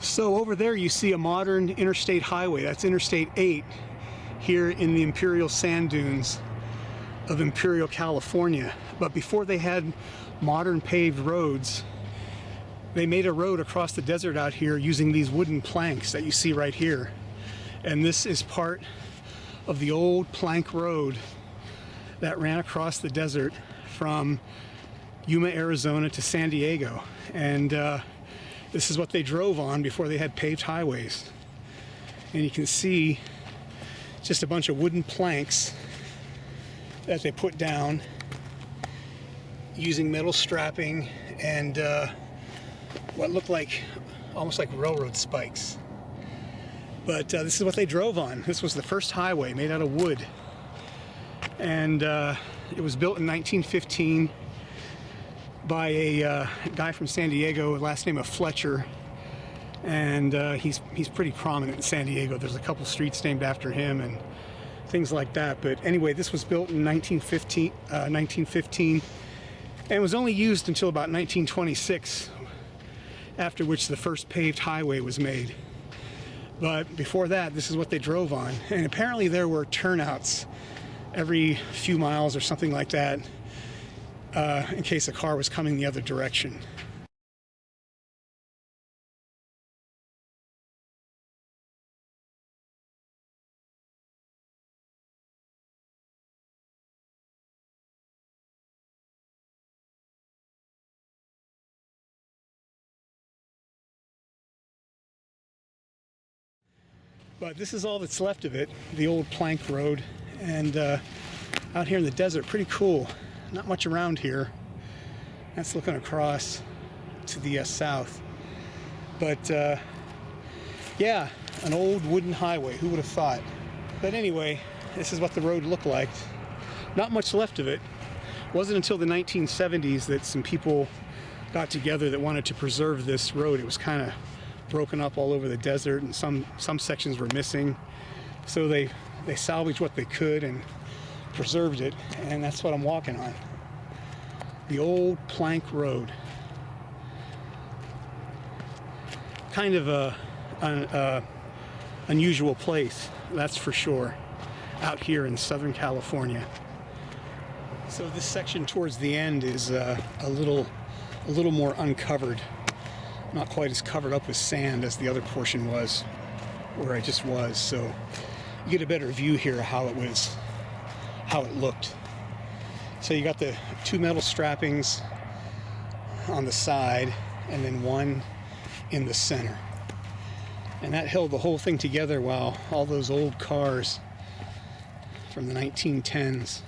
So over there you see a modern interstate highway. That's Interstate 8 here in the Imperial sand dunes of Imperial, California. But before they had modern paved roads, they made a road across the desert out here using these wooden planks that you see right here. And this is part of the old plank road that ran across the desert from Yuma, Arizona to San Diego. And this is what they drove on before they had paved highways. And you can see just a bunch of wooden planks that they put down using metal strapping and what looked like almost like railroad spikes. But this is what they drove on. This was the first highway made out of wood. And it was built in 1915 by a guy from San Diego, last name of Fletcher, and he's pretty prominent in San Diego. There's a couple streets named after him and things like that. But anyway, this was built in 1915 and was only used until about 1926, after which the first paved highway was made. But before that, this is what they drove on. And apparently there were turnouts every few miles or something like that, in case a car was coming the other direction. But this is all that's left of it, the old plank road. And out here in the desert, pretty cool. Not much around here. That's looking across to the south. But yeah, an old wooden highway. Who would have thought? But anyway, this is what the road looked like. Not much left of it. It wasn't until the 1970s that some people got together that wanted to preserve this road. It was kind of broken up all over the desert, and some sections were missing. So they salvaged what they could and preserved it, and that's what I'm walking on. The old plank road. Kind of an unusual place, that's for sure, out here in Southern California. So this section towards the end is a little more uncovered. Not quite as covered up with sand as the other portion was, where I just was. So you get a better view here of how it looked. So you got the two metal strappings on the side and then one in the center. And that held the whole thing together while all those old cars from the 1910s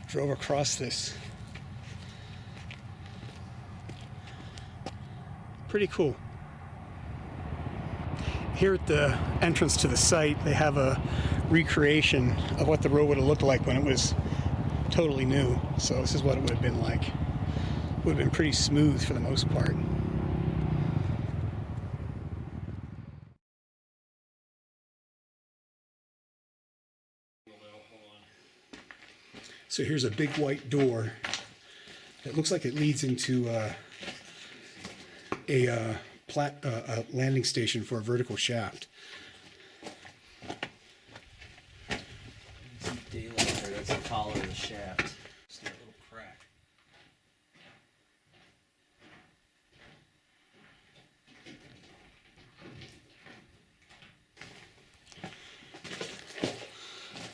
drove across this. Pretty cool. Here at the entrance to the site, they have a recreation of what the road would have looked like when it was totally new. So this is what it would have been like. It would have been pretty smooth for the most part. So here's a big white door that looks like it leads into a landing station for a vertical shaft. Some daylight there, that's the collar of the shaft. Just got a little crack.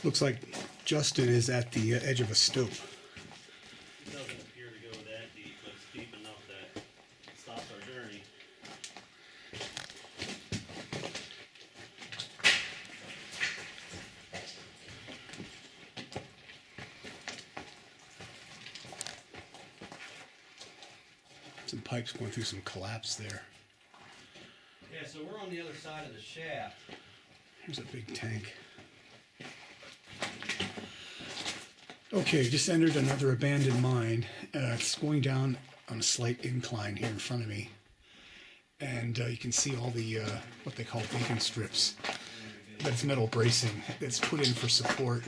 Looks like Justin is at the edge of a stope. It doesn't appear to go that deep, but it's deep enough that it stops our journey. Some pipes going through some collapse there. Yeah, so we're on the other side of the shaft. Here's a big tank. Okay, just entered another abandoned mine. It's going down on a slight incline here in front of me. And you can see all the, what they call bacon strips. That's metal bracing that's put in for support.